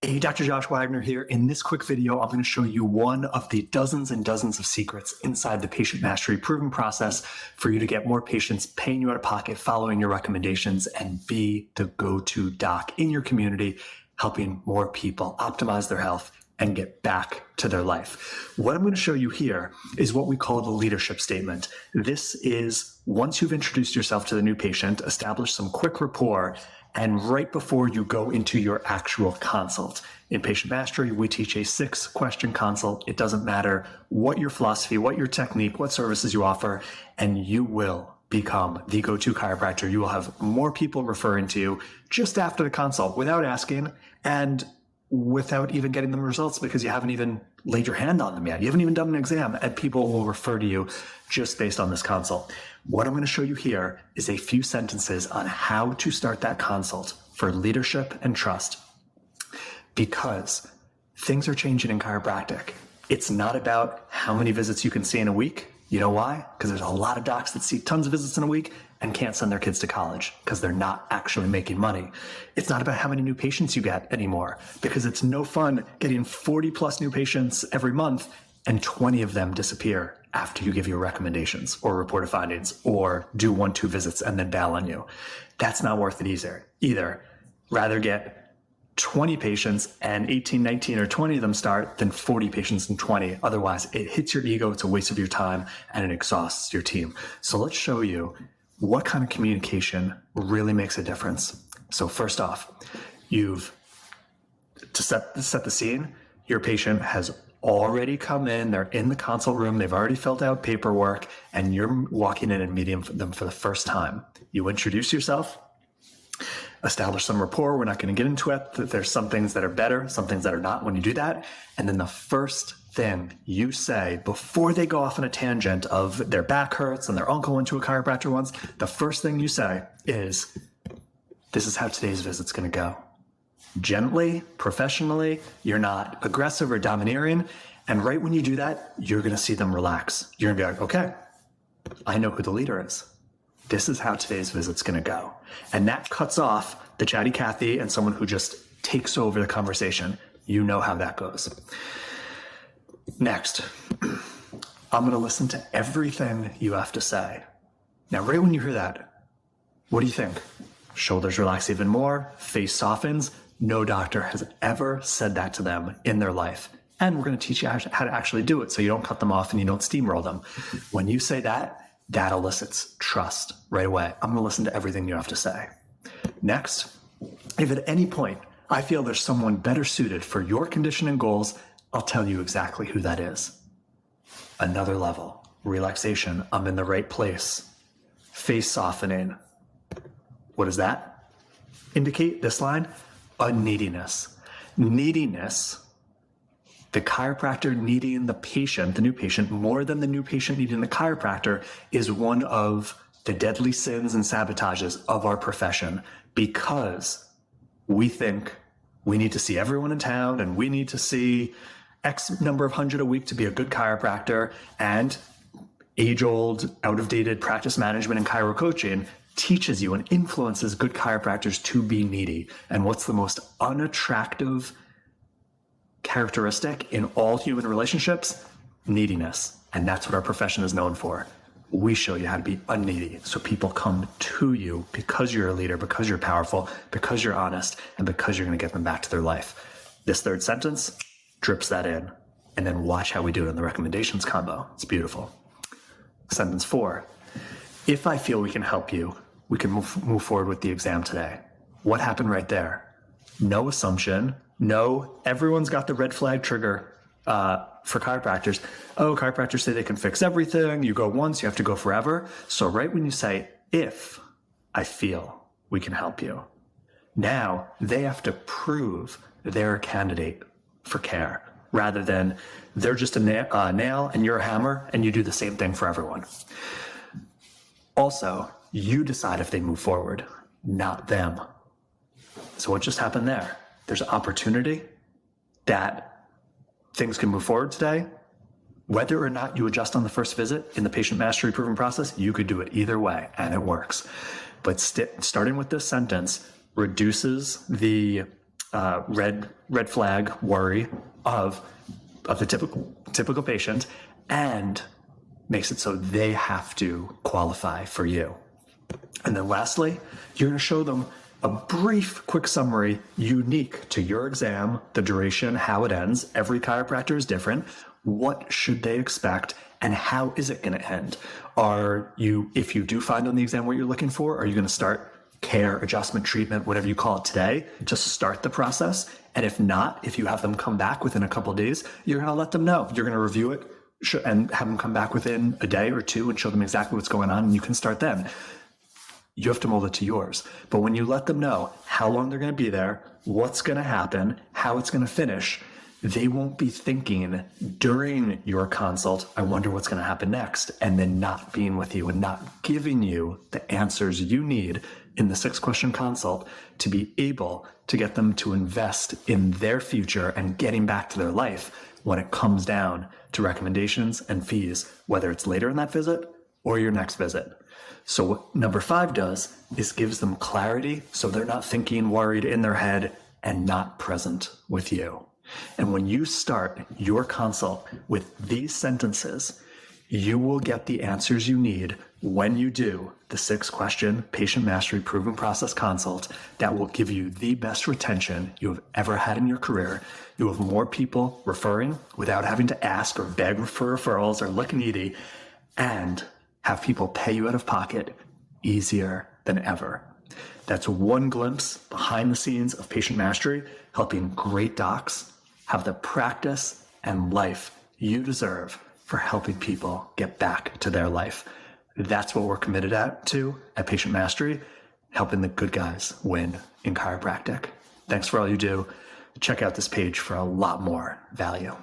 Hey, Dr. Josh Wagner here. In this quick video, I'm going to show you one of the dozens and dozens of secrets inside the patient mastery proven process for you to get more patients paying you out of pocket, following your recommendations, and be the go-to doc in your community, helping more people optimize their health and get back to their life. What I'm going to show you here is what we call the leadership statement. This is once you've introduced yourself to the new patient, establish some quick rapport, and right before you go into your actual consult. In Patient Mastery, we teach a 6-question consult. It doesn't matter what your philosophy, what your technique, what services you offer, and you will become the go-to chiropractor. You will have more people referring to you just after the consult without asking and without even getting them results because you haven't even laid your hand on them yet. You haven't even done an exam, and people will refer to you just based on this consult. What I'm going to show you here is a few sentences on how to start that consult for leadership and trust, because things are changing in chiropractic. It's not about how many visits you can see in a week. You know why? Because there's a lot of docs that see tons of visits in a week and can't send their kids to college because they're not actually making money. It's not about how many new patients you get anymore, because it's no fun getting 40 plus new patients every month and 20 of them disappear after you give your recommendations or report of findings or do 1-2 visits and then bail on you. That's not worth it either. Rather get 20 patients and 18, 19, or 20 of them start than 40 patients and 20. Otherwise, it hits your ego, it's a waste of your time, and it exhausts your team. So let's show you what kind of communication really makes a difference. So first off, to set the scene, your patient has already come in, they're in the consult room, they've already filled out paperwork, and you're walking in and meeting them for the first time. You introduce yourself, establish some rapport. We're not going to get into it. There's some things that are better, some things that are not when you do that. And then the first thing you say before they go off on a tangent of their back hurts and their uncle went to a chiropractor once, the first thing you say is, this is how today's visit's going to go. Gently, professionally, you're not aggressive or domineering. And right when you do that, you're going to see them relax. You're going to be like, okay, I know who the leader is. This is how today's visit's going to go. And that cuts off the chatty Cathy and someone who just takes over the conversation. You know how that goes. Next, I'm going to listen to everything you have to say. Now, right when you hear that, what do you think? Shoulders relax even more, face softens. No doctor has ever said that to them in their life. And we're going to teach you how to actually do it so you don't cut them off and you don't steamroll them. When you say that, that elicits trust right away. I'm going to listen to everything you have to say. Next, if at any point I feel there's someone better suited for your condition and goals, I'll tell you exactly who that is. Another level, relaxation, I'm in the right place. Face softening. What does that indicate, this line? Un-neediness. Neediness, the chiropractor needing the patient, the new patient, more than the new patient needing the chiropractor, is one of the deadly sins and sabotages of our profession, because we think we need to see everyone in town and we need to see X number of 100 a week to be a good chiropractor, and age-old, out-of-dated practice management and chiro coaching teaches you and influences good chiropractors to be needy. And what's the most unattractive characteristic in all human relationships? Neediness. And that's what our profession is known for. We show you how to be unneedy, so people come to you because you're a leader, because you're powerful, because you're honest, and because you're going to get them back to their life. This third sentence drips that in, and then watch how we do it in the recommendations combo. It's beautiful. Sentence 4. If I feel we can help you, we can move forward with the exam today. What happened right there? No assumption. No, everyone's got the red flag trigger for chiropractors. Oh, chiropractors say they can fix everything. You go once, you have to go forever. So right when you say, if I feel we can help you, now they have to prove they're a candidate for care, rather than they're just a nail and you're a hammer and you do the same thing for everyone. Also, you decide if they move forward, not them. So what just happened there? There's opportunity that things can move forward today. Whether or not you adjust on the first visit in the patient mastery proven process, you could do it either way and it works. But starting with this sentence reduces the red flag worry of the typical patient, and makes it so they have to qualify for you. And then lastly, you're going to show them a brief, quick summary unique to your exam, the duration, how it ends. Every chiropractor is different. What should they expect, and how is it going to end? If you do find on the exam what you're looking for, are you going to start care, adjustment, treatment, whatever you call it today, just start the process? And if not, if you have them come back within a couple of days, you're going to let them know. You're going to review it and have them come back within a day or two and show them exactly what's going on, and you can start then. You have to mold it to yours. But when you let them know how long they're going to be there, what's going to happen, how it's going to finish, they won't be thinking during your consult, I wonder what's going to happen next, and then not being with you and not giving you the answers you need in the 6-question consult to be able to get them to invest in their future and getting back to their life when it comes down to recommendations and fees, whether it's later in that visit or your next visit. So what number 5 does is gives them clarity so they're not thinking, worried in their head and not present with you. And when you start your consult with these sentences, you will get the answers you need when you do the 6-question patient mastery proven process consult that will give you the best retention you have ever had in your career. You have more people referring without having to ask or beg for referrals or look needy, and have people pay you out of pocket easier than ever. That's one glimpse behind the scenes of patient mastery, helping great docs have the practice and life you deserve for helping people get back to their life. That's what we're committed to at Patient Mastery, helping the good guys win in chiropractic. Thanks for all you do. Check out this page for a lot more value.